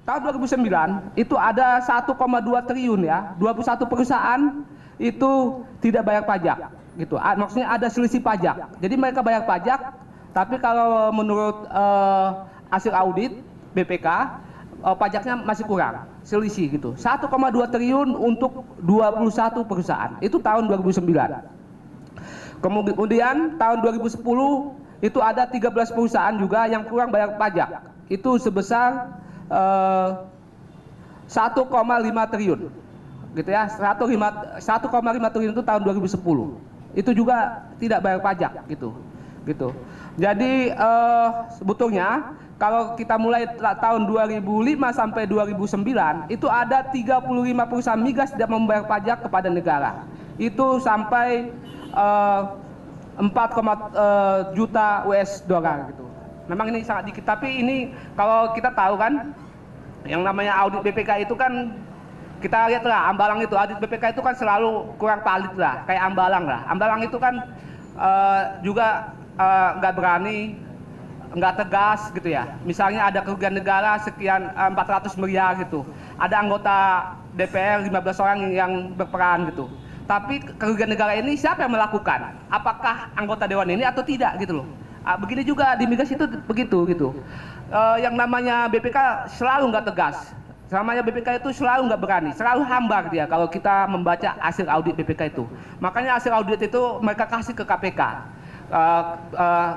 tahun 2009 itu ada 1,2 triliun ya, 21 perusahaan itu tidak bayar pajak gitu. Maksudnya ada selisih pajak. Jadi mereka bayar pajak, tapi kalau menurut hasil audit BPK pajaknya masih kurang, selisih gitu. 1,2 triliun untuk 21 perusahaan. Itu tahun 2009. Kemudian tahun 2010 itu ada 13 perusahaan juga yang kurang bayar pajak. Itu sebesar 1,5 triliun. Gitu ya, 1,5 triliun itu tahun 2010. Itu juga tidak bayar pajak gitu. Jadi sebetulnya kalau kita mulai tahun 2005 sampai 2009 itu ada 35 perusahaan migas tidak membayar pajak kepada negara. Itu sampai 4, juta US dollar gitu. Memang ini sangat dikit, tapi ini kalau kita tahu kan yang namanya audit BPK itu kan kita lihat lah, Ambalang itu audit BPK itu kan selalu kurang valid lah, kayak Ambalang lah. Ambalang itu kan juga nggak berani, nggak tegas gitu ya. Misalnya ada kerugian negara sekian 400 miliar gitu. Ada anggota DPR 15 orang yang berperan gitu. Tapi kerugian negara ini siapa yang melakukan? Apakah anggota dewan ini atau tidak gitu loh. Begini juga di migas itu begitu gitu. Yang namanya BPK selalu nggak tegas. Namanya BPK itu selalu nggak berani, selalu hambar dia kalau kita membaca hasil audit BPK itu. Makanya hasil audit itu mereka kasih ke KPK.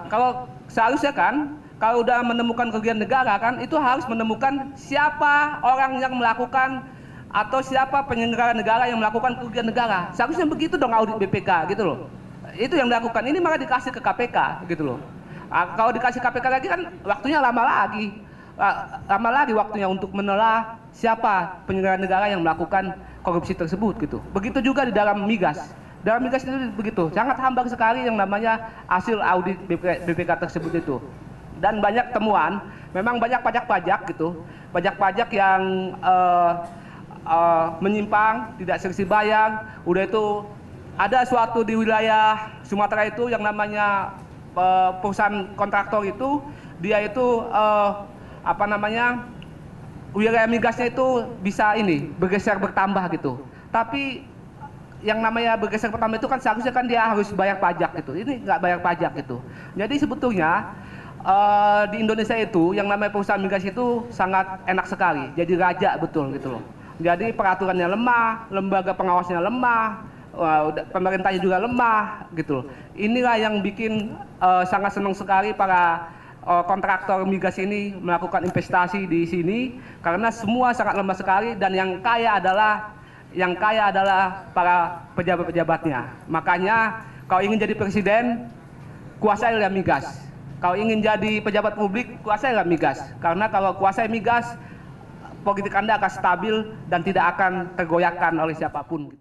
Kalau seharusnya kan, kalau udah menemukan kerugian negara kan, itu harus menemukan siapa orang yang melakukan atau siapa penyelenggara negara yang melakukan kerugian negara. Seharusnya begitu dong audit BPK gitu loh. Itu yang dilakukan. Ini malah dikasih ke KPK gitu loh. Kalau dikasih KPK lagi kan waktunya lama lagi. Lama lagi waktunya untuk menelah siapa penyelenggara negara yang melakukan korupsi tersebut gitu. Begitu juga di dalam migas. Dalam migas itu begitu, sangat hambar sekali yang namanya hasil audit BPK tersebut itu. Dan banyak temuan, memang banyak pajak-pajak gitu, pajak-pajak yang menyimpang, tidak selisih bayar. Udah itu ada suatu di wilayah Sumatera itu yang namanya perusahaan kontraktor itu, dia itu wilayah migasnya itu bisa bergeser bertambah gitu. Tapi yang namanya bergeser pertama itu kan seharusnya kan dia harus bayar pajak gitu. Ini nggak bayar pajak gitu. Jadi sebetulnya di Indonesia itu yang namanya perusahaan migas itu sangat enak sekali. Jadi raja betul gitu loh. Jadi peraturannya lemah, lembaga pengawasnya lemah, pemerintahnya juga lemah gitu loh. Inilah yang bikin sangat senang sekali para kontraktor migas ini melakukan investasi di sini karena semua sangat lemah sekali dan yang kaya adalah para pejabat-pejabatnya. Makanya kalau ingin jadi presiden, kuasailah migas. Kalau ingin jadi pejabat publik, kuasailah migas. Karena kalau kuasai migas, politik Anda akan stabil dan tidak akan tergoyahkan oleh siapapun.